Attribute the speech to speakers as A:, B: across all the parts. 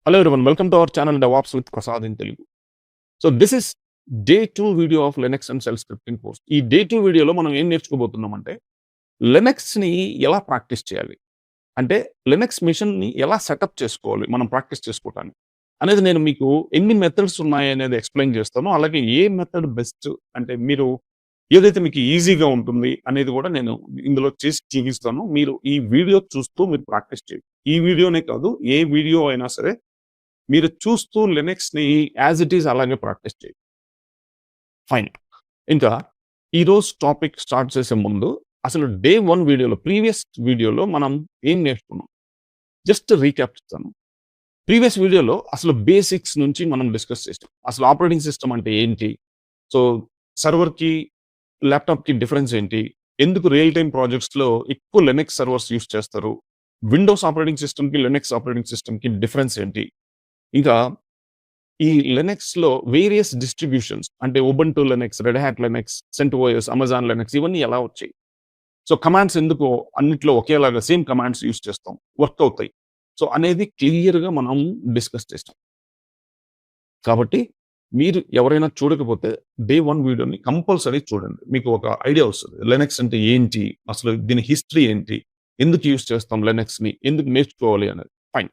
A: Hello everyone, welcome to our channel DevOps with Prasad in Telugu. So this is day 2 video of Linux and Shell scripting course. ఈ day 2 వీడియోలో మనం ఏం నేర్చుకోబోతున్నామంటే లినక్స్‌ని ఎలా practice చేయాలి? అంటే Linux మిషన్‌ని ఎలా సెటప్ చేసుకోవాలి మనం ప్రాక్టీస్ చేసుకోవటానికి? అనేది నేను మీకు ఎన్ని మెథడ్స్ ఉన్నాయనేది ఎక్స్‌ప్లెయిన్ చేస్తాను. అలాగే ఏ మెథడ్ బెస్ట్ అంటే మీరు ఏదైతే మీకు ఈజీగా ఉంటుంది అనేది కూడా నేను ఇందులో చేసి చూపిస్తాను. మీరు ఈ వీడియో చూస్తూ మీరు ప్రాక్టీస్ చేయండి. ఈ వీడియోనే కాదు ఏ వీడియో అయినా సరే మీరు చూస్తూ లినక్స్‌ని యాజ్ ఇట్ ఈజ్ అలాగే ప్రాక్టీస్ చేయండి. ఫైన్. ఇంకా ఈరోజు టాపిక్ స్టార్ట్ చేసే ముందు అసలు డే 1 వీడియోలో ప్రీవియస్ వీడియోలో మనం ఏం నేర్చుకున్నాం? జస్ట్ రీక్యాప్ ఇస్తాను. ప్రీవియస్ వీడియోలో అసలు బేసిక్స్ నుంచి మనం డిస్కస్ చేసాం. అసలు ఆపరేటింగ్ సిస్టమ్ అంటే ఏంటి? సో సర్వర్‌కి, ల్యాప్‌టాప్‌కి డిఫరెన్స్ ఏంటి? ఎందుకు రియల్ టైమ్ ప్రాజెక్ట్స్‌లో ఎక్కువ లినక్స్ సర్వర్స్ యూజ్ చేస్తారు? విండోస్ ఆపరేటింగ్ సిస్టమ్‌కి, లినక్స్ ఆపరేటింగ్ సిస్టమ్‌కి డిఫరెన్స్ ఏంటి? ఇంకా ఈ లినక్స్‌లో వేరియస్ డిస్ట్రిబ్యూషన్స్ అంటే Ubuntu Linux, red hat Linux, సెంటోస్, Amazon Linux ఇవన్నీ ఎలా వచ్చాయి? సో కమాండ్స్ ఎందుకు అన్నిట్లో ఒకేలాగా సేమ్ కమాండ్స్ యూజ్ చేస్తాం, వర్క్ అవుతాయి. సో అనేది క్లియర్‌గా మనం డిస్కస్ చేసాం. కాబట్టి మీరు ఎవరైనా చూడకపోతే డే 1 వీడియోని కంపల్సరీ చూడండి. మీకు ఒక ఐడియా వస్తది. లినక్స్ అంటే ఏంటి? అసలు దీని హిస్టరీ ఏంటి? ఎందుకు యూజ్ చేస్తాం లినక్స్‌ని? ఎందుకు నేర్చుకోవాలి అనేది. ఫైన్.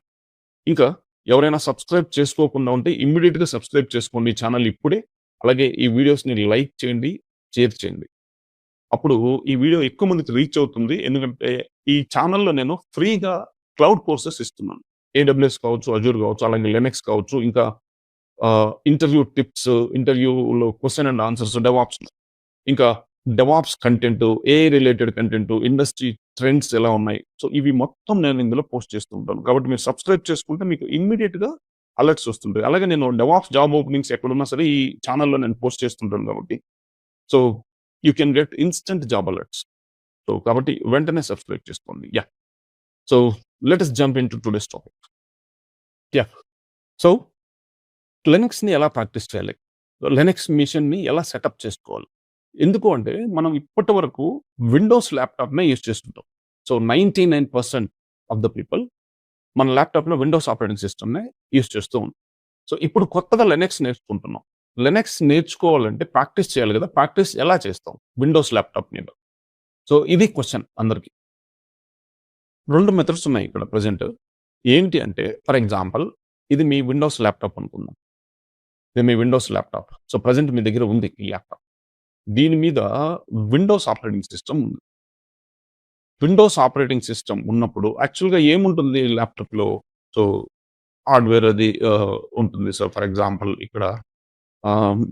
A: ఇంకా ఎవరైనా సబ్స్క్రైబ్ చేసుకోకుండా ఉంటే ఇమ్మీడియేట్‌గా సబ్స్క్రైబ్ చేసుకోండి ఈ ఛానల్ ఇప్పుడే. అలాగే ఈ వీడియోస్‌ని లైక్ చేయండి, షేర్ చేయండి. అప్పుడు ఈ వీడియో ఎక్కువ మందికి రీచ్ అవుతుంది. ఎందుకంటే ఈ ఛానల్‌లో నేను ఫ్రీగా క్లౌడ్ కోర్సెస్ ఇస్తున్నాను. ఏడబ్ల్యూఎస్ కావచ్చు, అజూర్ కావచ్చు, అలాగే లినక్స్ కావచ్చు, ఇంకా ఇంటర్వ్యూ టిప్స్, ఇంటర్వ్యూలో క్వెషన్ అండ్ ఆన్సర్స్, డెవాప్స్ ఇంకా DevOps content, AI related content, industry trends ఎలా ఉన్నాయి. సో ఇవి మొత్తం నేను ఇందులో పోస్ట్ చేస్తూ ఉంటాను. కాబట్టి మీరు సబ్స్క్రైబ్ చేసుకుంటే మీకు ఇమ్మీడియేట్‌గా అలర్ట్స్ వస్తుంటాయి. అలాగే నేను డెవాప్స్ జాబ్ ఓపెనింగ్స్ ఎక్కడున్నా సరే ఈ ఛానల్‌లో నేను పోస్ట్ చేస్తుంటాను కాబట్టి. So you can get instant job alerts. So కాబట్టి వెంటనే సబ్స్క్రైబ్ చేసుకోండి. Yeah! So let us jump into today's topic. Yeah! So లినక్స్‌ని ఎలా ప్రాక్టీస్ చేయాలి? లినక్స్ మిషన్‌ని ఎలా సెటప్ చేసుకోవాలి? ఎందుకు అంటే మనం ఇప్పటి వరకు విండోస్ ల్యాప్‌టాప్‌నే యూజ్ చేస్తుంటాం. సో 99% ఆఫ్ ద పీపుల్ మన ల్యాప్‌టాప్‌లో విండోస్ ఆపరేటింగ్ సిస్టమ్‌నే యూజ్ చేస్తూ ఉంటాం. సో ఇప్పుడు కొత్తగా లినక్స్ నేర్చుకుంటున్నాం. లినక్స్ నేర్చుకోవాలంటే ప్రాక్టీస్ చేయాలి కదా! ప్రాక్టీస్ ఎలా చేస్తాం? విండోస్ ల్యాప్‌టాప్ మీద. సో ఇది క్వెషన్ అందరికి. 2 మెథడ్స్ ఉన్నాయి ఇక్కడ ప్రెజెంట్. ఏంటి అంటే ఫర్ ఎగ్జాంపుల్ ఇది మీ విండోస్ ల్యాప్‌టాప్ అనుకుందాం. ఇది మీ విండోస్ ల్యాప్‌టాప్. సో ప్రెజెంట్ మీ దగ్గర ఉంది ఈ ల్యాప్‌టాప్. దీని మీద విండోస్ ఆపరేటింగ్ సిస్టమ్ ఉంది. విండోస్ ఆపరేటింగ్ సిస్టమ్ ఉన్నప్పుడు యాక్చువల్‌గా ఏముంటుంది ల్యాప్‌టాప్‌లో? సో హార్డ్‌వేర్ అది ఉంటుంది. సో ఫర్ ఎగ్జాంపుల్ ఇక్కడ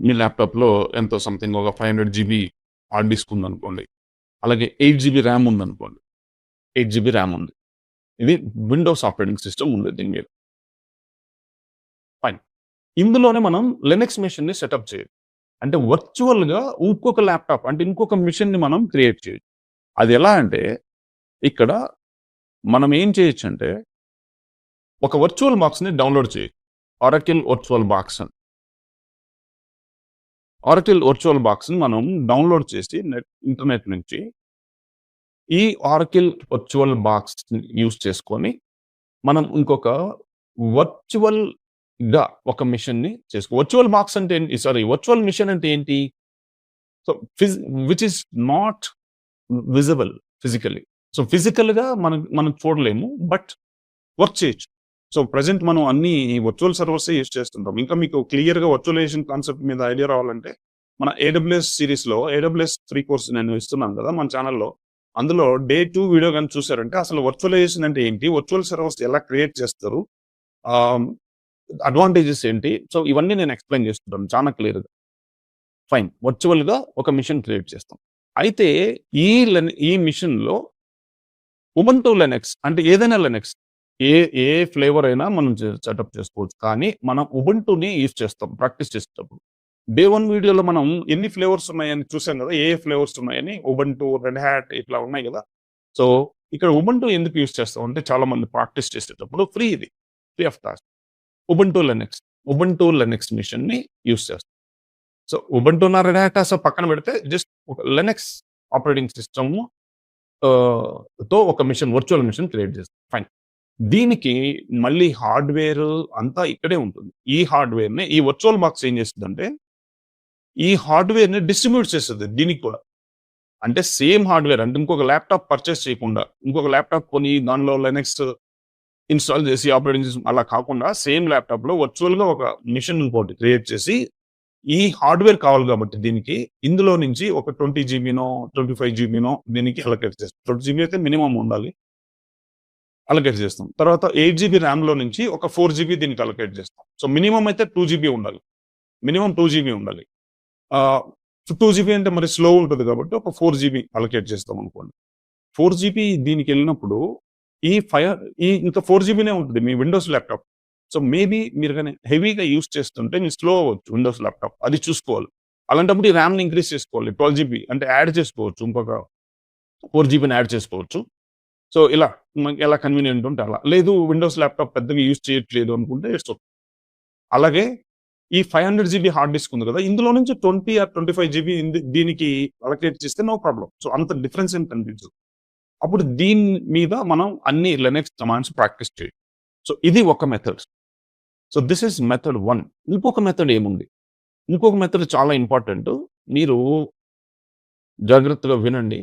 A: మీ ల్యాప్‌టాప్‌లో ఎంతో సంథింగ్ ఒక 500 జీబీ హార్డ్ డిస్క్ ఉందనుకోండి. అలాగే 8 జీబీ ర్యామ్ ఉందనుకోండి. 8 జీబీ ర్యామ్ ఉంది. ఇది విండోస్ ఆపరేటింగ్ సిస్టమ్ ఉంది దీని మీద. ఫైన్. ఇందులోనే మనం లినక్స్ మెషిన్‌ని సెటప్ చేయొచ్చు. అంటే వర్చువల్‌గా ఇంకొక ల్యాప్‌టాప్ అంటే ఇంకొక మెషిన్‌ని మనం క్రియేట్ చేయొచ్చు. అది ఎలా అంటే ఇక్కడ మనం ఏం చేయొచ్చంటే ఒక వర్చువల్ బాక్స్‌ని డౌన్‌లోడ్ చేయొచ్చు. ఆరకిల్ వర్చువల్ బాక్స్ అని. ఆరకిల్ వర్చువల్ బాక్స్‌ని మనం డౌన్‌లోడ్ చేసి ఇంటర్నెట్ నుంచి ఈ ఆరకిల్ వర్చువల్ బాక్స్‌ని యూజ్ చేసుకొని మనం ఇంకొక వర్చువల్‌గా ఒక మెషిన్‌ని వర్చువల్ బాక్స్ అంటే ఏంటి? సారీ వర్చువల్ మెషిన్ అంటే ఏంటి? So which is not visible physically. So ఫిజికల్‌గా మనం చూడలేము. బట్ వర్క్ చేయొచ్చు. సో ప్రెజెంట్ మనం అన్ని వర్చువల్ సర్వర్సే యూజ్ చేస్తుంటాం. ఇంకా మీకు క్లియర్‌గా వర్చువలైజేషన్ కాన్సెప్ట్ మీద ఐడియా రావాలంటే మన ఏడబ్ల్యూఎస్ సీరీస్‌లో ఏడబ్ల్యూఎస్ ఫ్రీ కోర్స్ నేను ఇస్తున్నాను కదా! మన ఛానెల్‌లో. అందులో డే 2 వీడియో గాని చూసారంటే అసలు వర్చువలైజేషన్ అంటే ఏంటి? వర్చువల్ సర్వర్స్ ఎలా క్రియేట్ చేస్తారు? ఆహ్, అడ్వాంటేజెస్ ఏంటి? సో ఇవన్నీ నేను ఎక్స్‌ప్లెయిన్ చేస్తుంటాను చాలా క్లియర్‌గా. ఫైన్. వర్చువల్‌గా ఒక మెషిన్ క్రియేట్ చేస్తాం. అయితే ఈ మెషిన్‌లో ఉబుంటు లినక్స్ అంటే ఏదైనా లినక్స్ ఏ ఏ ఫ్లేవర్ అయినా మనం సెటప్ చేసుకోవచ్చు. కానీ మనం ఉబుంటుని యూజ్ చేస్తాం ప్రాక్టీస్ చేసేటప్పుడు. డే 1 వీడియోలో మనం ఎన్ని ఫ్లేవర్స్ ఉన్నాయని చూసాం కదా! ఏ ఫ్లేవర్స్ ఉన్నాయని ఉబుంటు, రెడ్ హ్యాట్ ఇట్లా ఉన్నాయి కదా! సో ఇక్కడ ఉబుంటు ఎందుకు యూజ్ చేస్తాం అంటే చాలా మంది ప్రాక్టీస్ చేసేటప్పుడు ఫ్రీ ఇది. Free of cost. Ubuntu Linux. Ubuntu Linux మిషన్‌ని యూజ్ చేస్తాం. సో ఉబుంటు రెడ్ హ్యాట్ అసలు పక్కన పెడితే జస్ట్ ఒక లినక్స్ ఆపరేటింగ్ సిస్టమ్ తో ఒక వర్చువల్ మిషన్ క్రియేట్ చేస్తాం. ఫైన్. దీనికి మళ్ళీ హార్డ్‌వేర్ అంతా ఇక్కడే ఉంటుంది. ఈ హార్డ్‌వేర్‌ని ఈ వర్చువల్ బాక్స్ ఏం చేస్తదంటే, ఈ హార్డ్‌వేర్‌ని డిస్ట్రిబ్యూట్ చేస్తది దీనికి కూడా. అంటే సేమ్ హార్డ్‌వేర్ అంటే ఇంకొక ల్యాప్‌టాప్ పర్చేస్ చేయకుండా, ఇంకొక ల్యాప్‌టాప్ కొని దానిలో లైనక్స్ ఇన్‌స్టాల్ చేసి ఆపరేటింగ్ సిస్టమ్ అలా కాకుండా సేమ్ ల్యాప్‌టాప్‌లో వర్చువల్‌గా ఒక మిషన్ ఇంకోటి క్రియేట్ చేసి, ఈ హార్డ్‌వేర్ కావాలి కాబట్టి దీనికి ఇందులో నుంచి ఒక 20 జీబీనో, 25 జీబీనో దీనికి అలొకేట్ చేస్తాం. 20 జీబీ అయితే మినిమమ్ ఉండాలి. అలొకేట్ చేస్తాం. తర్వాత 8 జీబీ ర్యామ్‌లో నుంచి ఒక 4 జీబీ దీనికి అలొకేట్ చేస్తాం. సో మినిమమ్ అయితే 2 జీబీ ఉండాలి. మినిమమ్ 2 జీబీ ఉండాలి. ఆహ్, 2 జీబీ అంటే మరి స్లో ఉంటది కాబట్టి ఒక 4 జీబీ అలొకేట్ చేస్తాం అనుకోండి. 4 జీబీ దీనికెళ్ళినప్పుడు ఈ ఫైర్ ఈ ఇంకా 4 జీబీనే ఉంటుంది మీ విండోస్ ల్యాప్‌టాప్. సో మేబీ మీరు గాని హెవీగా యూజ్ చేస్తుంటే మీకు స్లో అవ్వచ్చు విండోస్ ల్యాప్‌టాప్. అది చూసుకోవాలి. అలాంటప్పుడు ఈ ర్యామ్‌ని ఇంక్రీజ్ చేసుకోవాలి. 12 జీబీ అంటే యాడ్ చేసుకోవచ్చు. ఇంకొక 4 జీబీని యాడ్ చేసుకోవచ్చు. సో ఇలా మనకి ఎలా కన్వీనియంట్ ఉంటే అలా. లేదు విండోస్ ల్యాప్‌టాప్ పెద్దగా యూజ్ చేయట్లేదు అనుకుంటే ఇట్స్ ఓకే. అలాగే ఈ 500 జీబీ హార్డ్ డిస్క్ ఉంది కదా! ఇందులో నుంచి 20 ఆర్ 25 జీబీ దీనికి అలొకేట్ చేస్తే నో ప్రాబ్లమ్. సో అంత డిఫరెన్స్ ఏం కనిపించదు. అప్పుడు దీని మీద మనం అన్ని లినక్స్ కమాండ్స్ ప్రాక్టీస్ చేయొచ్చు. సో ఇది ఒక method. So this is method 1. ఇంకొక మెథడ్ ఏముంది? ఇంకొక మెథడ్ చాలా ఇంపార్టెంట్. మీరు జాగ్రత్తగా వినండి.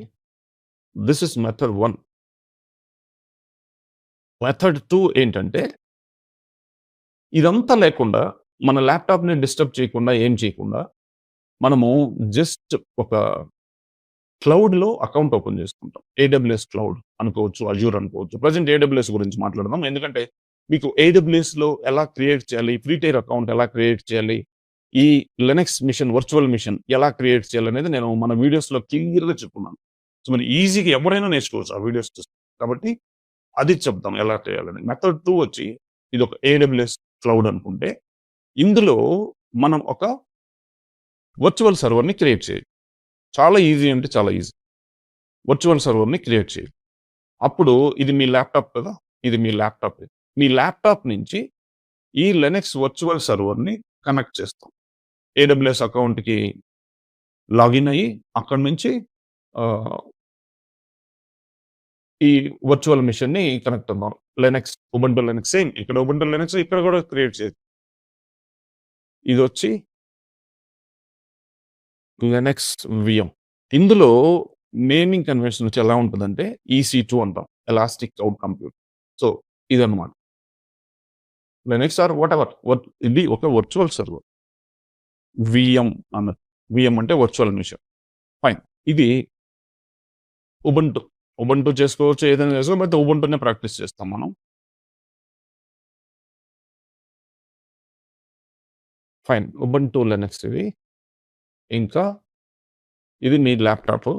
A: This is method 1. మెథడ్ 2 ఏంటంటే, ఇదంతా లేకుండా మన ల్యాప్‌టాప్‌ని డిస్టర్బ్ చేయకుండా, ఏం చేయకుండా మనము జస్ట్ ఒక క్లౌడ్‌లో అకౌంట్ ఓపెన్ చేసుకుంటాం. ఏడబ్ల్యూఎస్ క్లౌడ్ అనుకోవచ్చు, అజూర్ అనుకోవచ్చు. ప్రెజెంట్ ఏడబ్ల్యూఎస్ గురించి మాట్లాడదాం. ఎందుకంటే మీకు ఏడబ్ల్యూఎస్‌లో ఎలా క్రియేట్ చేయాలి, ఫ్రీ టైర్ అకౌంట్ ఎలా క్రియేట్ చేయాలి, ఈ లినక్స్ మిషన్, వర్చువల్ మిషన్ ఎలా క్రియేట్ చేయాలనేది నేను మన వీడియోస్‌లో క్లియర్‌గా చెప్పుకున్నాను. సో, మరి ఈజీగా ఎవరైనా నేర్చుకోవచ్చు ఆ వీడియోస్ చూసి. కాబట్టి అది చెప్దాం ఎలా చేయాలని. మెథడ్ 2 వచ్చి ఇదొక ఏడబ్ల్యూఎస్ క్లౌడ్ అనుకుంటే, ఇందులో మనం ఒక వర్చువల్ సర్వర్‌ని క్రియేట్ చేయాలి. చాలా ఈజీ అంటే చాలా ఈజీ. వర్చువల్ సర్వర్‌ని క్రియేట్ చేయాలి. అప్పుడు ఇది మీ ల్యాప్‌టాప్ కదా! ఇది మీ ల్యాప్‌టాప్. మీ ల్యాప్‌టాప్ నుంచి ఈ లినక్స్ వర్చువల్ సర్వర్‌ని కనెక్ట్ చేస్తాం. ఏడబ్ల్యూఎస్ అకౌంట్‌కి లాగిన్ అయ్యి అక్కడి నుంచి ఆహ్, ఈ వర్చువల్ మిషన్‌ని కనెక్ట్ అవుదాం. ఉబుంటూ లినక్స్ సేమ్ ఇక్కడ ఉబుంటూ లినక్స్ ఇక్కడ కూడా క్రియేట్ చేయొచ్చు. ఇదొచ్చి లినక్స్ విఎం. ఇందులో నేమింగ్ కన్వెన్షన్ వచ్చి ఎలా ఉంటదంటే ఈసీ2 అంటాం. Elastic cloud compute. సో ఇదన్నమాట. Linux or whatever. ఇది ఒక వర్చువల్ సర్వర్. విఎం అన్నట్టు. విఎం అంటే వర్చువల్ మిషన్. ఫైన్. ఇది ఉబుంటూ. ఉబుంటూ చేసుకోవచ్చు. ఏదైనా చేసుకోవచ్చు. బట్ ఉబుంటూనే ప్రాక్టీస్ చేస్తాం మనం. ఫైన్. ఉబుంటూ లినక్స్ ఇది. ఇంకా ఇది మీ ల్యాప్‌టాప్.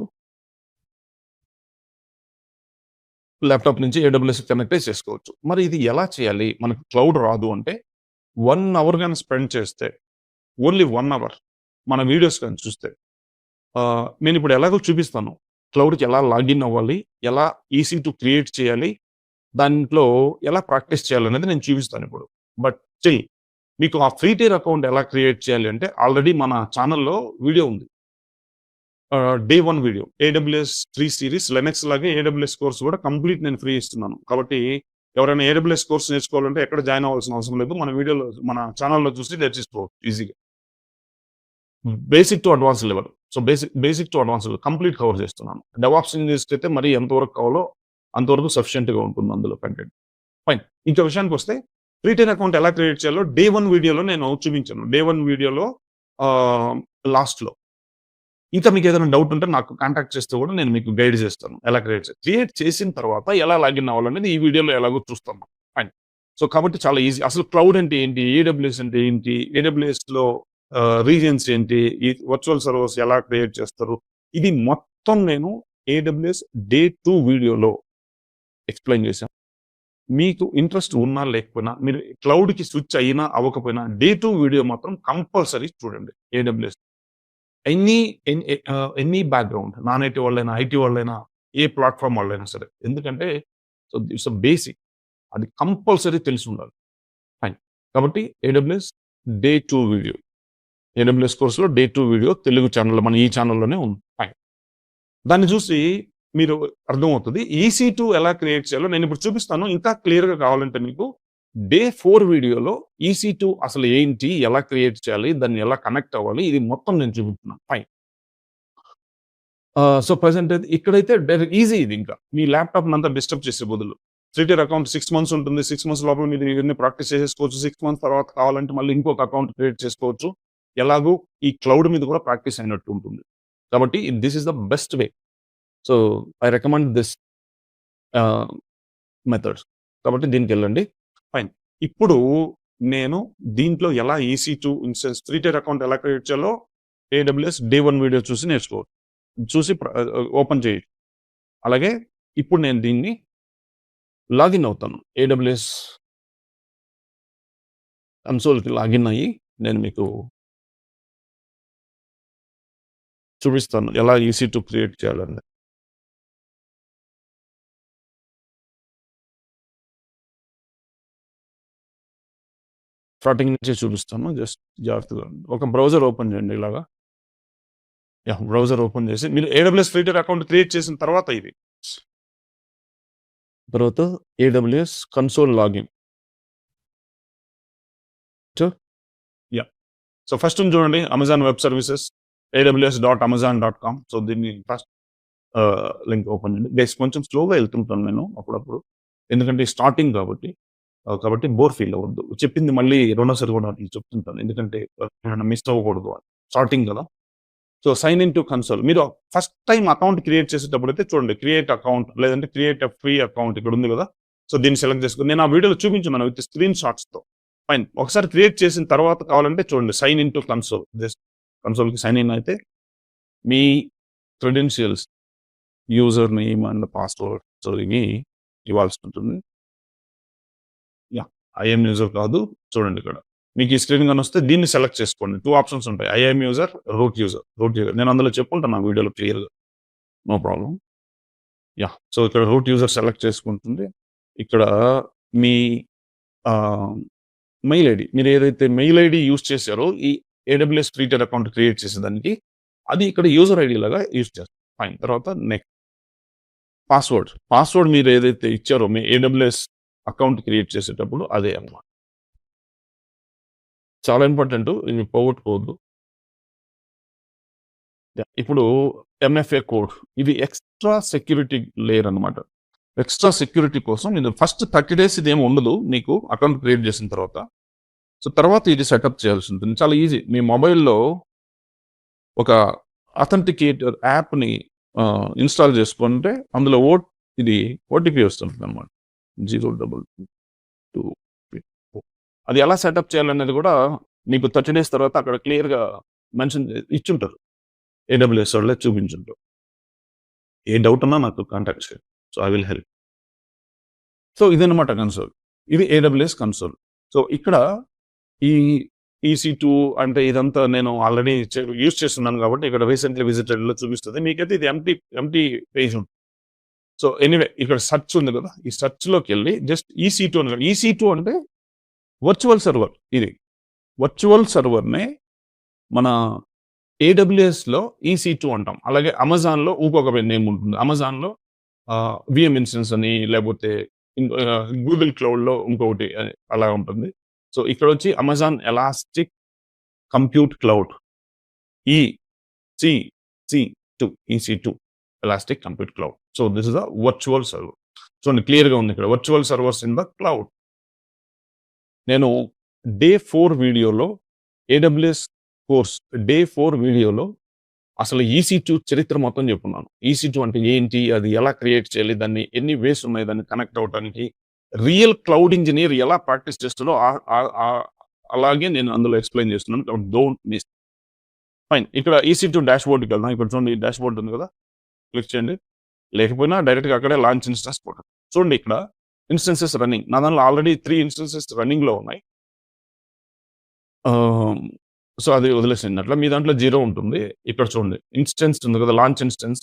A: ల్యాప్‌టాప్ నుంచి ఏడబ్ల్యూఎస్ కనెక్ట్ చేసుకోవచ్చు. మరి ఇది ఎలా చేయాలి? మనకు క్లౌడ్ రాదు అంటే 1 అవర్ గాని స్పెండ్ చేస్తే ఓన్లీ 1 అవర్ మన వీడియోస్ గాని చూస్తే నేనిప్పుడు ఎలాగో చూపిస్తాను. క్లౌడ్‌కి ఎలా లాగిన్ అవ్వాలి? ఎలా ఈసీ2 క్రియేట్ చేయాలి? దాంట్లో ఎలా ప్రాక్టీస్ చేయాలనేది నేను చూపిస్తానిప్పుడు. బట్ స్టిల్ మీకు ఆ ఫ్రీ టైర్ అకౌంట్ ఎలా క్రియేట్ చేయాలి అంటే ఆల్రెడీ మన ఛానెల్‌లో వీడియో ఉంది. Day 1 video. AWS 3 series Linux లాగే ఏడబ్ల్యూఎస్ కోర్స్ కూడా కంప్లీట్ నేను ఫ్రీ ఇస్తున్నాను. కాబట్టి ఎవరైనా ఏడబ్ల్యూఎస్ కోర్స్ నేర్చుకోవాలంటే ఎక్కడ జాయిన్ అవ్వాల్సిన అవసరం లేదు. మన వీడియోలో మన ఛానెల్‌లో చూసి నేర్చేసుకోవచ్చు ఈజీగా. Basic to advanced level. So basic to advanced complete cover చేస్తున్నాను. డెవాప్స్ ఇంజినీర్స్‌కి అయితే మరి ఎంతవరకు కావాలో అంతవరకు సఫిషియెంట్‌గా ఉంటుంది అందులో కంటెంట్. ఫైన్. ఇంకా విషయానికొస్తే ఫ్రీ టైర్ అకౌంట్ ఎలా క్రియేట్ చేయాలో డే 1 వీడియోలో నేను చూపించాను. డే 1 వీడియోలో ఆహ్, లాస్ట్‌లో. ఇంకా మీకేదైనా డౌట్ ఉంటే నాకు కాంటాక్ట్ చేస్తే కూడా నేను మీకు గైడ్ చేస్తాను. ఎలా క్రియేట్ చేసిన తర్వాత ఎలా లాగిన్ అవ్వాలనేది ఈ వీడియోలో ఎలాగో చూస్తాం. ఫైన్. సో, కాబట్టి చాలా ఈజీ. అసలు క్లౌడ్ అంటే ఏంటి? ఏడబ్ల్యూఎస్ అంటే ఏంటి? ఏడబ్ల్యూఎస్‌లో రీజియన్స్ ఏంటి? ఈ వర్చువల్ సర్వర్స్ ఎలా క్రియేట్ చేస్తారు? ఇది మొత్తం నేను ఏడబ్ల్యూఎస్ డే 2 వీడియోలో ఎక్స్‌ప్లెయిన్ చేశాను. మీకు ఇంట్రెస్ట్ ఉన్నా లేకపోయినా మీరు క్లౌడ్‌కి స్విచ్ అయినా అవ్వకపోయినా డే 2 వీడియో మాత్రం కంపల్సరీ చూడండి AWS. Any background non IT వాళ్ళైనా, ఐటీ వాళ్ళైనా, ఏ ప్లాట్‌ఫార్మ్ వాళ్ళైనా సరే. ఎందుకంటే సో, ఇట్స్ ఎ బేసిక్. అది కంపల్సరీ తెలిసుండాలి. ఫైన్. కాబట్టి ఏడబ్ల్యూఎస్ డే 2 వీడియో. ఏడబ్ల్యూఎస్ కోర్స్‌లో డే 2 వీడియో తెలుగు ఛానెల్‌లో మన ఈ ఛానెల్‌లోనే ఉంది. ఫైన్. దాన్ని చూసి మీరు అర్థమవుతుంది. EC2 ఎలా క్రియేట్ చేయాలో నేను ఇప్పుడు చూపిస్తాను. ఇంకా క్లియర్‌గా కావాలంటే మీకు డే 4 వీడియోలో EC2 అసలు ఏంటి? ఎలా క్రియేట్ చేయాలి? దాన్ని ఎలా కనెక్ట్ అవ్వాలి? ఇది మొత్తం నేను చూపిస్తున్నాను. ఫైన్. సో, ప్రెజెంట్ అయితే ఇక్కడైతే ఈజీ ఇది ఇంకా. మీ ల్యాప్‌టాప్‌నంతా డిస్టర్బ్ చేసే బదులు. 3 అకౌంట్ 6 మంత్స్ ఉంటుంది. 6 మంత్స్ లోపల మీరు ఇవన్నీ ప్రాక్టీస్ చేసేసుకోవచ్చు. 6 మంత్స్ తర్వాత కావాలంటే మళ్ళీ ఇంకొక అకౌంట్ క్రియేట్ చేసుకోవచ్చు. ఎలాగో ఈ క్లౌడ్ మీద కూడా ప్రాక్టీస్ అయినట్టు ఉంటుంది. కాబట్టి this is the best way. So, I recommend this methods. కాబట్టి దీనికెళ్ళండి. ఫైన్. ఇప్పుడు నేను దీంట్లో ఎలా EC2 ఇన్స్టెన్స్ 3 టైర్ అకౌంట్ ఎలా క్రియేట్ చేయాలో AWS డే 1 వీడియో చూసి నేర్చుకోవచ్చు. చూసి ఓపెన్ చేయొచ్చు. అలాగే ఇప్పుడు నేను దీన్ని లాగిన్ అవుతాను. AWS కన్సోల్‌కి లాగిన్ అయ్యి నేను మీకు చూపిస్తాను ఎలా EC2 క్రియేట్ చేయాలని. స్టార్టింగ్ నుంచే చూపిస్తాను. జస్ట్ జాగ్రత్తగా ఒక బ్రౌజర్ ఓపెన్ చేయండి ఇలాగా. బ్రౌజర్ ఓపెన్ చేసి మీరు AWS free tier account create చేసిన తర్వాత ఇది. తర్వాత AWS console login. So first చూడండి Amazon web services aws.amazon.com. So దీన్ని ఫస్ట్ లింక్ ఓపెన్ చేయండి. గైస్ కొంచెం స్లోగా వెళ్తుంటాను నేను అప్పుడప్పుడు. ఎందుకంటే స్టార్టింగ్ కాబట్టి బోర్ ఫీల్ అవ్వద్దు. చెప్పింది మళ్ళీ రెండోసారి కూడా చెప్తుంటాను. ఎందుకంటే మిస్ అవ్వకూడదు అని. స్టార్టింగ్ కదా. So sign in to console. మీరు ఫస్ట్ టైం అకౌంట్ క్రియేట్ చేసేటప్పుడు అయితే చూడండి క్రియేట్ అకౌంట్ లేదంటే క్రియేట్ ఎ ఫ్రీ అకౌంట్ ఇక్కడ ఉంది కదా. సో దీన్ని సెలెక్ట్ చేసుకుని నేను ఆ వీడియోలో చూపించున్నాను విత్ స్క్రీన్ షాట్స్తో. ఫైన్. ఒకసారి క్రియేట్ చేసిన తర్వాత కావాలంటే చూడండి sign in to console. Just కన్సోల్కి సైన్ ఇన్ అయితే మీ credentials user name and password so ఇవి ఇవ్వాల్సి ఉంటుంది. ఐఎం యూజర్ కాదు. చూడండి ఇక్కడ మీకు ఈ స్క్రీన్ కానీ వస్తే దీన్ని సెలెక్ట్ చేసుకోండి. 2 ఆప్షన్స్ ఉంటాయి. IAM user, root user. నేను అందులో చెప్పుకుంటాను ఆ వీడియోలో క్లియర్గా. No problem. సో ఇక్కడ రూట్ యూజర్ సెలెక్ట్ చేసుకుంటుంది. ఇక్కడ మీ మెయిల్ ఐడి మీరు ఏదైతే మెయిల్ ఐడి యూజ్ చేశారో ఈ AWS free tier account create చేసేదానికి అది ఇక్కడ యూజర్ ఐడి లాగా యూజ్ చేస్తారు. ఫైన్. తర్వాత నెక్స్ట్ పాస్వర్డ్ మీరు ఏదైతే ఇచ్చారో మీ AWS అకౌంట్ క్రియేట్ చేసేటప్పుడు అదే అన్నమాట. చాలా ఇంపార్టెంట్. ఇది పోగొట్టుకోవద్దు. ఇప్పుడు MFA కోడ్ ఇది ఎక్స్ట్రా సెక్యూరిటీ లేయర్ అనమాట. ఎక్స్ట్రా సెక్యూరిటీ కోసం నేను ఫస్ట్ 30 days ఇదేమి ఉండదు నీకు అకౌంట్ క్రియేట్ చేసిన తర్వాత. సో తర్వాత ఇది సెటప్ చేయాల్సి ఉంటుంది. చాలా ఈజీ. మీ మొబైల్లో ఒక అథెంటికేటర్ యాప్ని ఇన్స్టాల్ చేసుకుంటే అందులో ఇది OTP వస్తుంది అనమాట. 022. అది ఎలా సెటప్ చేయాలనేది కూడా నీకు 30 days తర్వాత అక్కడ క్లియర్గా మెన్షన్ ఇచ్చుంటారు. AWS వాళ్ళే చూపించుంటారు. ఏ డౌట్ ఉన్నా నాకు కాంటాక్ట్ చేయండి. So I will help. So ఇదన్నమాట కన్సోల్. ఇది AWS కన్సోల్. సో ఇక్కడ ఈ EC2 అంటే ఇదంతా నేను ఆల్రెడీ యూజ్ చేస్తున్నాను కాబట్టి ఇక్కడ రీసెంట్లీ విజిటెడ్లో చూపిస్తుంది. మీకైతే ఇది ఎంటీ పేజ్ ఉంటుంది. సో ఎనీవే ఇక్కడ సెర్చ్ ఉంది కదా. ఈ సెర్చ్లోకి వెళ్ళి జస్ట్ EC2 అని. EC2 అంటే వర్చువల్ సర్వర్. ఇది వర్చువల్ సర్వర్నే మన AWSలో EC2 అంటాం. అలాగే అమెజాన్లో ఇంకొక నేమ్ ఉంటుంది. అమెజాన్లో VM ఇన్స్టెన్స్ అని లేకపోతే గూగుల్ క్లౌడ్లో ఇంకొకటి అలా ఉంటుంది. సో ఇక్కడ వచ్చి Amazon elastic compute cloud EC2 elastic compute cloud. So this is the virtual server. చూడండి క్లియర్గా ఉంది ఇక్కడ virtual servers in the cloud. నేను డే 4 వీడియోలో AWS కోర్స్ డే 4 వీడియోలో అసలు EC2 చరిత్ర మొత్తం చెప్పున్నాను. EC2 అంటే ఏంటి, అది ఎలా క్రియేట్ చేయాలి, దాన్ని ఎన్ని వేస్ ఉన్నాయి దాన్ని కనెక్ట్ అవడానికి, రియల్ క్లౌడ్ ఇంజనీర్ ఎలా ప్రాక్టీస్ చేస్తాడో అలాగే నేను అందులో ఎక్స్ప్లెయిన్ చేస్తున్నాను. Don't miss. ఫైన్. ఇక్కడ EC2 డాష్ బోర్డ్కి వెళ్దాం. ఇక్కడ చూడండి ఈ డాష్ బోర్డ్ ఉంది కదా. క్లిక్ చేయండి. లేకపోయినా డైరెక్ట్గా అక్కడే లాంచ్ ఇన్స్టాన్స్ పోతాం. చూడండి ఇక్కడ ఇన్స్టెన్సెస్ రన్నింగ్. నా దానిలో ఆల్రెడీ 3 ఇన్స్టెన్సెస్ రన్నింగ్లో ఉన్నాయి. సో అది వదిలేసింది. అట్లా మీ దాంట్లో 0 ఉంటుంది. ఇక్కడ చూడండి ఇన్స్టెన్స్ ఉంది కదా, లాంచ్ ఇన్స్టెన్స్.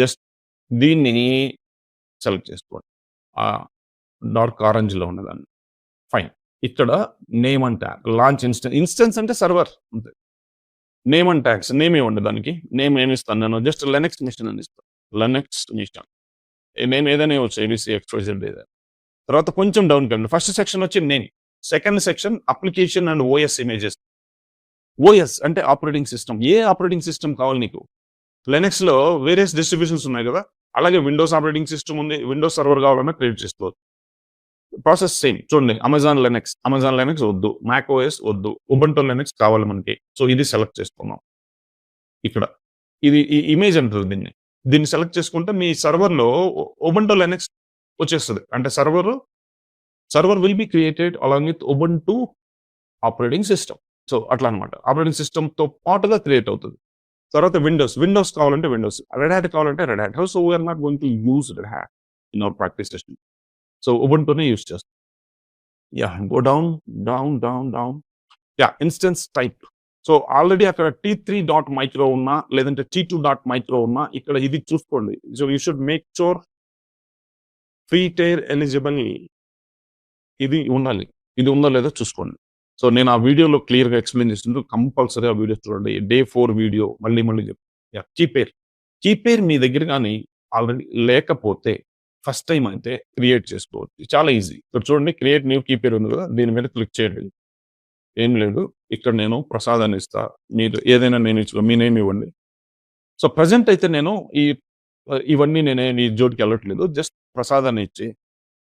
A: జస్ట్ దీన్ని సెలెక్ట్ చేసుకోండి. డార్క్ ఆరెంజ్లో ఉన్నదాన్ని. ఫైన్. ఇక్కడ name and tag launch instance అంటే సర్వర్ అంతే. నేమ్ అండ్ ట్యాగ్స్ నేమ్ ఇవ్వండి. దానికి నేమ్ ఏమి ఇస్తాను నేను జస్ట్ లెనెక్స్ మిషన్ అని ఇస్తాను. Linux machine. నేను ఏదైనా ఇవ్వచ్చు. ఏబీసీ ఎక్స్‌వైజెడ్ ఏదైనా. తర్వాత కొంచెం డౌన్‌కెళ్ళండి. ఫస్ట్ సెక్షన్ వచ్చి name. Second section application and OS images. OS అంటే ఆపరేటింగ్ సిస్టమ్. ఏ ఆపరేటింగ్ సిస్టమ్ కావాలి నీకు? లెనెక్స్‌లో వేరియస్ డిస్ట్రిబ్యూషన్స్ ఉన్నాయి గదా! అలాగే విండోస్ ఆపరేటింగ్ సిస్టమ్ ఉంది. విండోస్ సర్వర్ కావాలన్నా క్రియేట్ చేసుకోవచ్చు. Process same. చూడండి అమెజాన్ లెనెక్స్ వద్దు. మాక్ ఓఎస్ వద్దు. ఉబుంటూ లెనెక్స్ కావాలి మనకి. సో, ఇది సెలెక్ట్ చేసుకున్నాం. ఇక్కడ. ఇది ఇమేజ్ అంటారు దీన్ని. దీన్ని సెలెక్ట్ చేసుకుంటే మీ సర్వర్‌లో ఉబుంటూ లెనెక్స్ వచ్చేస్తది. అంటే server will be created along with Ubuntu operating system. So, అట్లా అన్నమాట. ఆపరేటింగ్ సిస్టమ్‌తో పాటుగా క్రియేట్ అవుతది. తర్వాత విండోస్ కావాలంటే విండోస్. రెడ్ హ్యాట్ కావాలంటే Red Hat. So, we are not going to use Red Hat in our practice session. So, ఉబుంటూనే use చేస్తాం. Yeah! Go down. Yeah! Instance type. So, already అక్కడ T3 dot micro ఉన్నా, లేదంటే T2 dot micro ఉన్నా, ఇక్కడ ఇది చూసుకోండి. So, you should make sure free tyre eligible ఇది ఉండాలి. ఇది ఉందో లేదో చూసుకోండి. సో, నేను ఆ వీడియోలో క్లియర్‌గా ఎక్స్‌ప్లెయిన్ చేసిండు. కంపల్సరీ ఆ వీడియో చూడండి. డే 4 వీడియో మళ్ళీ యాహ్! కీపేర్ మీ దగ్గర గాని ఆల్రెడీ లేకపోతే ఫస్ట్ టైమ్ అయితే క్రియేట్ చేసుకోవచ్చు. చాలా ఈజీ. ఇక్కడ చూడండి క్రియేట్ న్యూ కీపేర్ ఉంది కదా! దీని మీద క్లిక్ చేయండి. ఏం లేదు. ఇక్కడ నేను ప్రసాద్ అని ఇస్తా. మీరు ఏదైనా మీ నేమ్ ఇవ్వండి. సో, ప్రెజెంట్ అయితే నేను ఇవన్నీ ఈ జోలికెళ్ళట్లేదు. జస్ట్ ప్రసాద్ అని ఇచ్చి,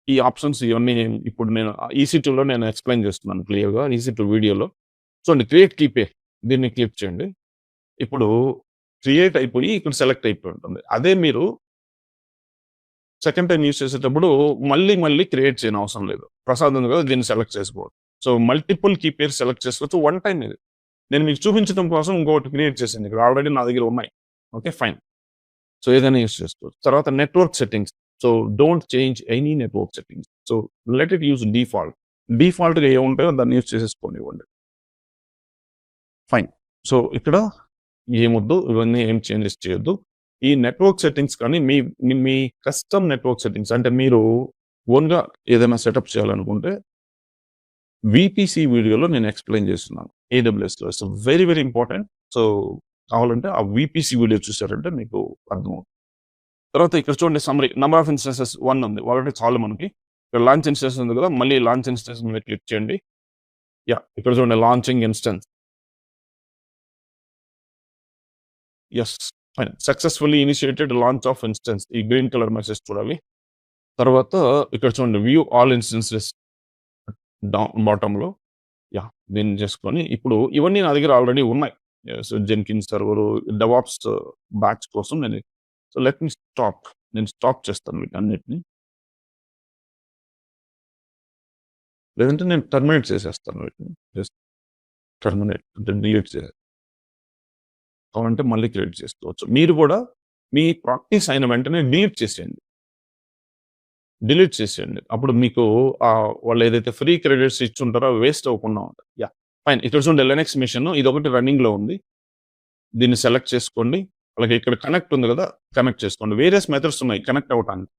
A: ఈ ఆప్షన్స్ ఇవన్నీ ఇప్పుడు నేను ఈసీ2లో నేను ఎక్స్‌ప్లెయిన్ చేస్తున్నాను క్లియర్‌గా. ఈసీ2 వీడియోలో. చూడండి క్రియేట్ కీపేర్ దీన్ని క్లిక్ చేయండి. ఇప్పుడు క్రియేట్ అయిపోయి ఇక్కడ సెలెక్ట్ అయిపోయి ఉంటుంది. అదే మీరు సెకండ్ టైమ్ యూజ్ చేసేటప్పుడు మళ్ళీ క్రియేట్ చేయనవసరం లేదు. ప్రసాద్ ఉంది కదా! దీన్ని సెలెక్ట్ చేసుకోవచ్చు. సో, మల్టిపుల్ కీపేర్స్ సెలెక్ట్ చేసుకోవచ్చు. వన్ టైమ్ ఇది. నేను మీకు చూపించడం కోసం ఇంకొకటి క్రియేట్ చేశాను. ఇక్కడ ఆల్రెడీ నా దగ్గర ఉన్నాయి. ఓకే. ఫైన్. సో, ఏదైనా యూజ్ చేసుకోవచ్చు. తర్వాత network settings. So, don't change any network settings. So, let it use default. డిఫాల్ట్‌గా ఏముంటాయో దాన్ని యూజ్ చేసేసుకోనివ్వండి. ఫైన్. సో, ఇక్కడ ఏమొద్దు. ఇవన్నీ ఏం చేంజెస్ చేయొద్దు. ఈ నెట్వర్క్ సెట్టింగ్స్ కానీ మీ కస్టమ్ నెట్వర్క్ సెట్టింగ్స్ అంటే మీరు ఓన్‌గా ఏదైనా సెటప్ చేయాలనుకుంటే వీపీసీ వీడియోలో నేను ఎక్స్‌ప్లెయిన్ చేస్తున్నాను. ఏడబ్ల్యూఎస్‌లో. It's very important. సో, కావాలంటే ఆ వీపీసీ వీడియో చూసారంటే మీకు అర్థమవుతుంది. తర్వాత ఇక్కడ చూడండి సమ్మరీ. నంబర్ ఆఫ్ ఇన్స్టెన్సెస్ 1 ఉంది. ఒకటి చాలు మనకి. ఇక్కడ లాంచ్ ఇన్స్టెన్స్ ఉంది కదా! మళ్ళీ లాంచ్ ఇన్స్టెన్స్ మీద క్లిక్ చేయండి. యాహ్! ఇక్కడ చూడండి launching instance. Yes. Fine. Successfully initiated launch of instance. ఈ గ్రీన్ కలర్ మెసేజ్ చూడాలి. తర్వాత ఇక్కడ చూడండి వ్యూ ఆల్ ఇన్స్టెన్సెస్ బాటమ్‌లో యాహ్! దీన్ని చేసుకొని ఇప్పుడు ఇవన్నీ నా దగ్గర ఆల్రెడీ ఉన్నాయి. So, Jenkins server, DevOps batch కోసం సో, లెట్ మీ స్టాప్. నేను స్టాప్ చేస్తాను వీటన్నిటిని. లేదంటే నేను టర్మినేట్ చేసేస్తాను వీటిని. జస్ట్ టర్మినేట్ అంటే డిలీట్ కావాలంటే మళ్ళీ క్రియేట్ చేసుకోవచ్చు. మీరు కూడా మీ ప్రాక్టీస్ అయిన వెంటనే డిలీట్ చేసేయండి. అప్పుడు మీకు వాళ్ళు ఏదైతే ఫ్రీ క్రెడిట్స్ ఇచ్చుంటారో అవి వేస్ట్ అవ్వకుండా ఉంటాయి. యాహ్! ఫైన్. ఇక్కడ చూడండి లెనెక్స్ మిషన్ ఇదొకటి రన్నింగ్‌లో ఉంది. దీన్ని సెలెక్ట్ చేసుకోండి. అలాగే ఇక్కడ కనెక్ట్ ఉంది కదా! కనెక్ట్ చేసుకోండి. వేరియస్ మెథడ్స్ ఉన్నాయి కనెక్ట్ అవ్వటానికి.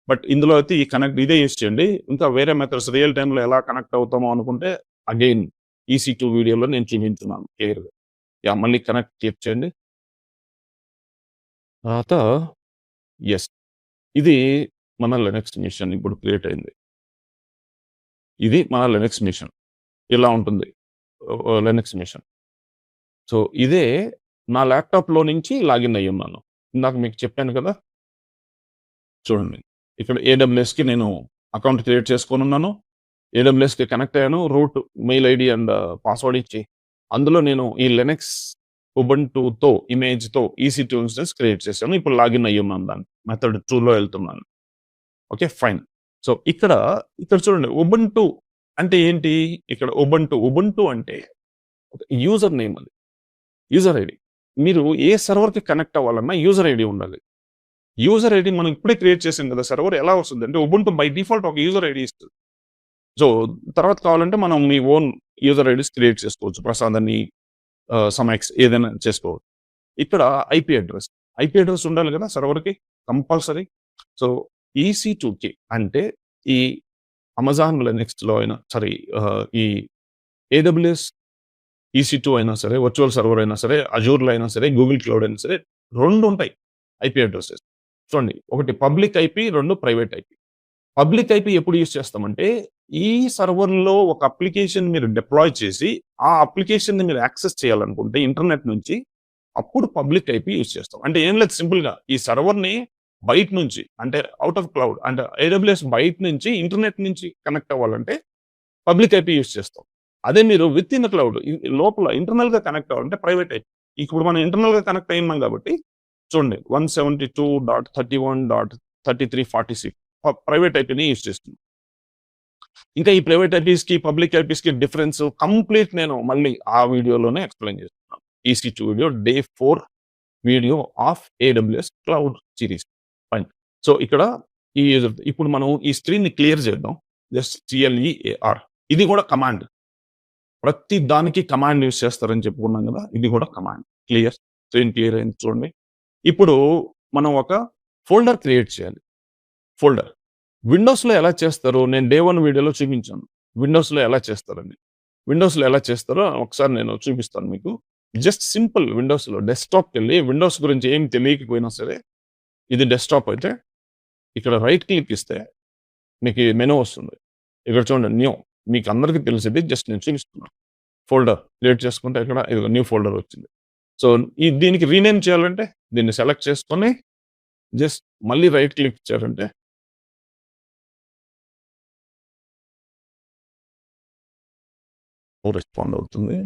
A: బట్ ఇందులో అయితే ఈ కనెక్ట్ ఇదే యూజ్ చేయండి. ఇంకా వేరే మెథడ్స్ రియల్ టైమ్‌లో ఎలా కనెక్ట్ అవుతామో అనుకుంటే అగైన్ ఈసీ2 వీడియోలో నేను చూపించున్నాను క్లియర్‌గా. యాహ్! మళ్ళీ కనెక్ట్ క్లిక్ చేయండి. తర్వాత యెస్. ఇది మన లెనెక్స్ మిషన్ ఇప్పుడు క్రియేట్ అయింది. ఇది మన లెనెక్స్ మిషన్. ఇలా ఉంటుంది. లెనెక్స్ మిషన్. సో, ఇదే నా ల్యాప్‌టాప్‌లో నుంచి లాగిన్ అయ్యున్నాను. ఇందాక మీకు చెప్పాను కదా! చూడండి. ఇక్కడ ఏడబ్ల్యూఎస్‌కి నేను అకౌంట్ క్రియేట్ చేసుకొనున్నాను. ఏడబ్ల్యూఎస్‌కి కనెక్ట్ అయ్యాను. Root mail ID and password ఇచ్చి, అందులో నేను ఈ లెనెక్స్ ఉబుంటూతో ఇమేజ్‌తో ఈసీ2 ఇన్స్టెన్స్ క్రియేట్ చేశాను. ఇప్పుడు లాగిన్ అయ్యున్నాను దాన్ని. మెథడ్ 2లో వెళ్తున్నాను. ఓకే. ఫైన్. సో, ఇక్కడ చూడండి ఉబుంటూ అంటే ఏంటి? ఇక్కడ ఉబుంటూ అంటే యూజర్ నేమ్ అది. User ID. మీరు ఏ సర్వర్‌కి కనెక్ట్ అవ్వాలన్నా యూజర్ ఐడీ ఉండాలి. యూజర్ ఐడీ మనం ఇప్పుడే క్రియేట్ చేసాం కదా! సర్వర్ ఎలా వస్తుందంటే ఉబుంటూ బై డిఫాల్ట్ ఒక యూజర్ ఐడీ ఇస్తది. సో, తర్వాత కావాలంటే మనం మీ ఓన్ యూజర్ ఐడీస్ క్రియేట్ చేసుకోవచ్చు. ప్రసాద్ అని ఏదైనా చేసుకోవచ్చు. ఇక్కడ ఐపీ అడ్రెస్ ఉండాలి కదా! సర్వర్‌కి కంపల్సరీ. సో, ఈసీ2కి అంటే ఈ అమెజాన్ లెనెక్స్‌లో అయినా ఈ ఏడబ్ల్యూఎస్ ఈసీ2 అయినా సరే, వర్చువల్ సర్వర్ అయినా సరే, అజూర్‌లో అయినా సరే, గూగుల్ క్లౌడ్ అయినా సరే 2 ఉంటాయి ఐపీ అడ్రెసెస్. చూడండి. ఒకటి public IP, 2 private IP. Public IP ఎప్పుడు యూజ్ చేస్తామంటే, ఈ సర్వర్‌లో ఒక అప్లికేషన్ మీరు డిప్లాయ్ చేసి, ఆ అప్లికేషన్‌ని మీరు యాక్సెస్ చేయాలనుకుంటే ఇంటర్నెట్ నుంచి, అప్పుడు పబ్లిక్ ఐపీ యూజ్ చేస్తాం. అంటే ఏం లేదు సింపుల్‌గా ఈ సర్వర్‌ని బయట నుంచి అంటే ఔట్ ఆఫ్ క్లౌడ్ అంటే ఏడబ్ల్యూఎస్ బయట నుంచి ఇంటర్నెట్ నుంచి కనెక్ట్ అవ్వాలంటే పబ్లిక్ ఐపీ యూజ్ చేస్తాం. అదే మీరు విత్ ఇన్ ద క్లౌడ్ లోపల ఇంటర్నల్‌గా కనెక్ట్ అవ్వాలంటే ప్రైవేట్ ఐపీ. ఇప్పుడు మనం ఇంటర్నల్‌గా కనెక్ట్ అయ్యున్నాం కాబట్టి చూడండి 172.31.3346 ప్రైవేట్ ఐపీని యూజ్ చేస్తుంది. ఇంకా ఈ ప్రైవేట్ ఐపీస్‌కి, పబ్లిక్ ఐపీస్‌కి డిఫరెన్స్ కంప్లీట్ నేను మళ్ళీ ఆ వీడియోలోనే ఎక్స్‌ప్లెయిన్ చేస్తున్నాను. EC2 video day 4 video of AWS cloud series. Fine. So, ఇక్కడ ఈ ఇప్పుడు మనం ఈ స్క్రీన్‌ని క్లియర్ చేద్దాం. జస్ట్ CLEAR ఇది కూడా కమాండ్. ప్రతి దానికి కమాండ్ యూజ్ చేస్తారని చెప్పుకున్నాం కదా! ఇది కూడా కమాండ్. క్లియర్. స్క్రీన్ క్లియర్ అయింది చూడండి. ఇప్పుడు మనం ఒక ఫోల్డర్ క్రియేట్ చేయాలి. ఫోల్డర్. విండోస్‌లో ఎలా చేస్తారో నేను డే 1 వీడియోలో చూపించాను. విండోస్‌లో ఎలా చేస్తారని. విండోస్‌లో ఎలా చేస్తారో ఒకసారి నేను చూపిస్తాను మీకు. జస్ట్ సింపుల్ విండోస్‌లో డెస్క్‌టాప్‌కెళ్ళి విండోస్ గురించి ఏం తెలియకపోయినా సరే, ఇది డెస్క్‌టాప్ అయితే ఇక్కడ రైట్ క్లిక్ ఇస్తే మీకు ఈ మెనూ వస్తుంది. ఇక్కడ చూడండి న్యూ. మీకు అందరికీ తెలిసిద్ది జస్ట్ నేను చూపిస్తున్నాను. ఫోల్డర్ క్రియేట్ చేసుకుంటే ఇక్కడ ఇదిగో న్యూ ఫోల్డర్ వచ్చింది. సో, దీనికి రీనేమ్ చేయాలంటే దీన్ని సెలెక్ట్ చేసుకొని జస్ట్ మళ్ళీ రైట్ క్లిక్ ఇచ్చారంటే రెస్పాండ్ అవుతుంది.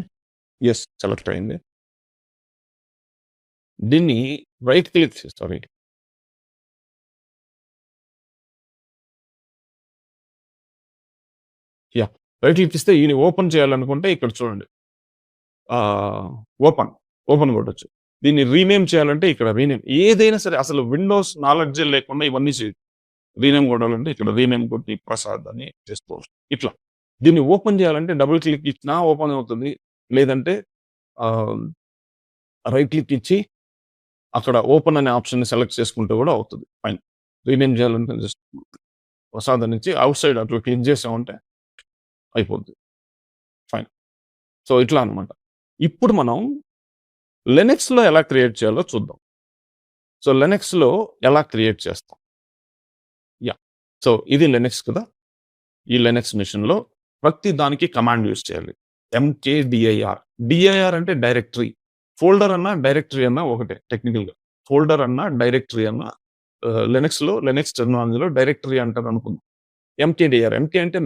A: యెస్ సెలెక్ట్ అయింది. దీన్ని right click sorry. Yeah! Right click ఇస్తే ఈయన ఓపెన్ చేయాలనుకుంటే ఇక్కడ చూడండి. ఓపెన్. ఓపెన్ కొట్టొచ్చు. దీన్ని రీనేమ్ చేయాలంటే ఇక్కడ రీనేమ్. ఏదైనా సరే అసలు విండోస్ నాలెడ్జే లేకుండా ఇవన్నీ చేయొచ్చు. రీనేమ్ కొట్టాలంటే ఇక్కడ రీనేమ్ కొట్టి ప్రసాద్ అని చేసుకోవచ్చు. ఇట్లా. దీన్ని ఓపెన్ చేయాలంటే డబుల్ క్లిక్ ఇచ్చినా ఓపెన్ అవుతుంది. లేదంటే ఆహ్, రైట్ క్లిక్ ఇచ్చి అక్కడ ఓపెన్ అనే ఆప్షన్‌ని సెలెక్ట్ చేసుకుంటే కూడా అవుతది. ఫైన్. రీనేమ్ చేయాలంటే జస్ట్ ప్రసాద్ అని ఇచ్చి ఔట్ సైడ్ అట్లా క్లిక్ చేసామంటే అయిపోద్ది. ఫైన్. సో, ఇట్లా అన్నమాట. ఇప్పుడు మనం లినక్స్‌లో ఎలా క్రియేట్ చేయాలో చూద్దాం. సో, లినక్స్‌లో ఎలా క్రియేట్ చేస్తాం? యాహ్! సో, ఇది లినక్స్ కదా! ఈ లినక్స్ మిషన్‌లో ప్రతి దానికి కమాండ్ యూజ్ చేయాలి. ఎంకేడిఐఆర్. డిఐఆర్ అంటే డైరెక్టరీ. ఫోల్డర్ అన్నా, డైరెక్టరీ అన్నా ఒకటే టెక్నికల్‌గా. ఫోల్డర్ అన్నా, డైరెక్టరీ అన్నా లినక్స్ టెర్మినాలజీలో డైరెక్టరీ అంటారనుకుందాం. ఎంకేడిఐఆర్. ఎంకే అంటే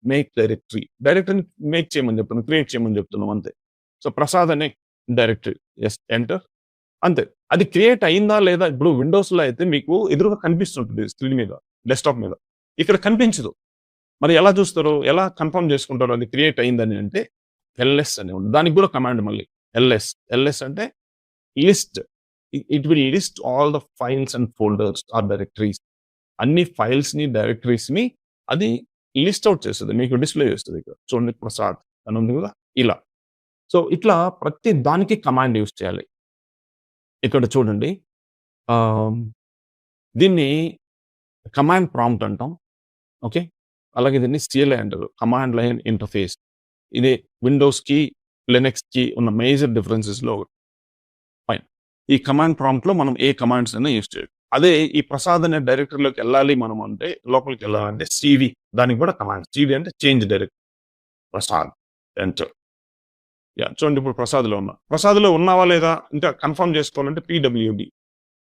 A: మేక్ డైరెక్టరీ. డైరెక్టరీని మేక్ చేయమని చెప్తున్నాం. క్రియేట్ చేయమని చెప్తున్నాం అంతే. సో, ప్రసాద్ అనే డైరెక్టరీ. Yes enter. అంతే. అది క్రియేట్ అయిందా లేదా ఇప్పుడు విండోస్‌లో అయితే మీకు ఎదురుగా కనిపిస్తుంటది స్క్రీన్ మీద, డెస్క్‌టాప్ మీద. ఇక్కడ కనిపించదు. మరి ఎలా చూస్తారు? ఎలా కన్ఫర్మ్ చేసుకుంటారు అది క్రియేట్ అయిందని అంటే ఎల్ఎస్ అని ఉంది. దానికి కూడా కమాండ్ మళ్ళీ ఎల్ఎస్. ఎల్ఎస్ అంటే list. It will list all the files and folders or directories. అన్ని ఫైల్స్‌ని, డైరెక్టరీస్‌ని అది లిస్ట్ ఔట్ చేస్తది. మీకు డిస్‌ప్లే చేస్తది ఇక్కడ. చూడండి ప్రసాద్ అని ఉంది కదా! ఇలా. సో, ఇట్లా ప్రతి దానికి కమాండ్ యూజ్ చేయాలి. ఇక్కడ చూడండి. ఆహ్, దీన్ని కమాండ్ ప్రాంప్ట్ అంటాం. ఓకే. అలాగే దీన్ని CLI అంటారు. Command line interface. ఇది విండోస్‌కి, లినక్స్‌కి ఉన్న మేజర్ డిఫరెన్సెస్‌లో ఒకటి. ఫైన్. ఈ కమాండ్ ప్రాంప్ట్‌లో మనం ఏ కమాండ్స్ అయినా యూజ్ చేయొచ్చు. అదే ఈ ప్రసాద్ అనే డైరెక్టరీలోకి ఎళ్ళాలి మనం అంటే లోపలికి వెళ్ళాలంటే సీడీ దానికి కూడా కమాండ్. సీడీ అంటే change directory. Prasad enter. Yeah! చూడండి ఇప్పుడు ప్రసాద్‌లో ఉన్నా. ప్రసాద్‌లో ఉన్నావా లేదా ఇంకా కన్ఫర్మ్ చేసుకోవాలంటే పీడబ్ల్యూడీ.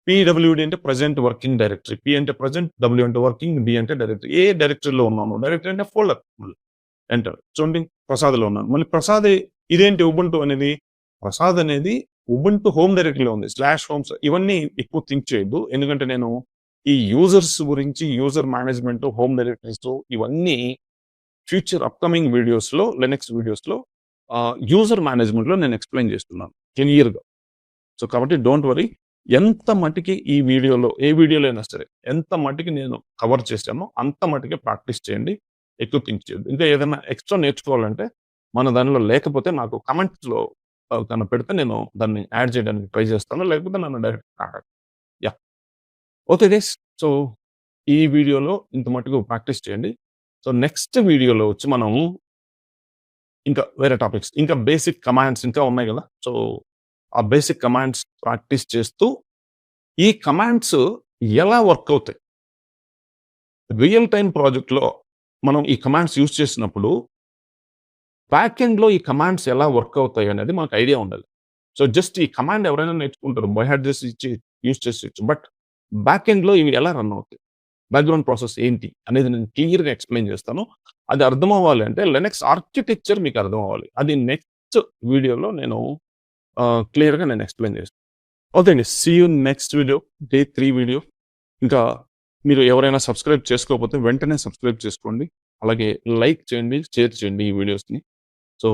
A: పీడబ్ల్యూడీ అంటే ప్రెజెంట్ వర్కింగ్ డైరెక్టరీ. పి అంటే ప్రెజెంట్, డబ్ల్యూ అంటే వర్కింగ్, డి అంటే డైరెక్టరీ. ఏ డైరెక్టరీలో ఉన్నావు? డైరెక్టరీ అంటే ఫోల్డర్. ఎంటర్. చూడండి ప్రసాద్‌లో ఉన్నాను. మళ్ళీ ప్రసాద్ ఇదేంటి ఉబుంటు అనేది? ప్రసాద్ అనేది ఉబుంటు హోమ్ డైరెక్టరీలో ఉంది. /హోమ్స్ ఇవన్నీ ఎక్కువ థింక్ చేయొద్దు. ఎందుకంటే నేను ఈ యూజర్స్ గురించి, యూజర్ మేనేజ్‌మెంట్, హోమ్ డైరెక్టరీస్ ఇవన్నీ ఫ్యూచర్ అప్‌కమింగ్ వీడియోస్‌లో లినక్స్ వీడియోస్‌లో యూజర్ మేనేజ్‌మెంట్‌లో నేను ఎక్స్‌ప్లెయిన్ చేస్తున్నాను క్లియర్‌గా. సో, కాబట్టి డోంట్ వరీ. ఎంత మటికి ఈ వీడియోలో ఏ వీడియోలో అయినా సరే ఎంత మటికి నేను కవర్ చేశానో అంత మటికే ప్రాక్టీస్ చేయండి. ఎక్కువ థింక్ చేయొద్దు. ఇంకా ఏదైనా ఎక్స్‌ట్రా నేర్చుకోవాలంటే మన దానిలో లేకపోతే నాకు కామెంట్స్‌లో కనుక పెడితే నేను దాన్ని యాడ్ చేయడానికి ట్రై చేస్తాను. లేకపోతే నన్ను direct contact. Yeah! Okay guys. So, ఈ వీడియోలో ఇంత మట్టుకు ప్రాక్టీస్ చేయండి. సో, నెక్స్ట్ వీడియోలో వచ్చి మనం ఇంకా వేరే టాపిక్స్ ఇంకా బేసిక్ కమాండ్స్ ఇంకా ఉన్నాయి గదా! సో, ఆ బేసిక్ కమాండ్స్ ప్రాక్టీస్ చేస్తూ ఈ కమాండ్స్ ఎలా వర్క్ అవుతాయి? రియల్ టైమ్ ప్రాజెక్ట్‌లో మనం ఈ కమాండ్స్ యూజ్ చేసినప్పుడు బ్యాక్ ఎండ్‌లో ఈ కమాండ్స్ ఎలా వర్క్ అవుతాయి అనేది మనకు ఐడియా ఉండాలి. సో, జస్ట్ ఈ కమాండ్ ఎవరైనా నేర్చుకుంటారు. బై హార్ట్ చేసి ఇచ్చి యూజ్ చేసేయొచ్చు. బట్ బ్యాక్ ఎండ్‌లో ఇవి ఎలా రన్ అవుతాయి? బ్యాక్‌గ్రౌండ్ ప్రాసెస్ ఏంటి? అనేది నేను క్లియర్‌గా ఎక్స్‌ప్లెయిన్ చేస్తాను. అది అర్థమవ్వాలి అంటే లెనక్స్ ఆర్కిటెక్చర్ మీకు అర్థమవ్వాలి. అది నెక్స్ట్ వీడియోలో నేను క్లియర్‌గా నేను ఎక్స్‌ప్లెయిన్ చేస్తాను. ఓకే అండి. See you next video. Day 3 video. ఇంకా మీరు ఎవరైనా సబ్స్క్రైబ్ చేసుకోకపోతే వెంటనే సబ్స్క్రైబ్ చేసుకోండి. అలాగే లైక్ చేయండి, షేర్ చేయండి ఈ వీడియోస్‌ని. సో,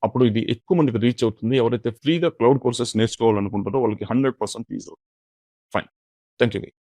A: అప్పుడు ఇది ఎక్కువ మందికి రీచ్ అవుతుంది. ఎవరైతే ఫ్రీగా క్లౌడ్ కోర్సెస్ నేర్చుకోవాలనుకుంటారో వాళ్ళకి 100% యూజ్ అవుతుంది. ఫైన్. Thank you.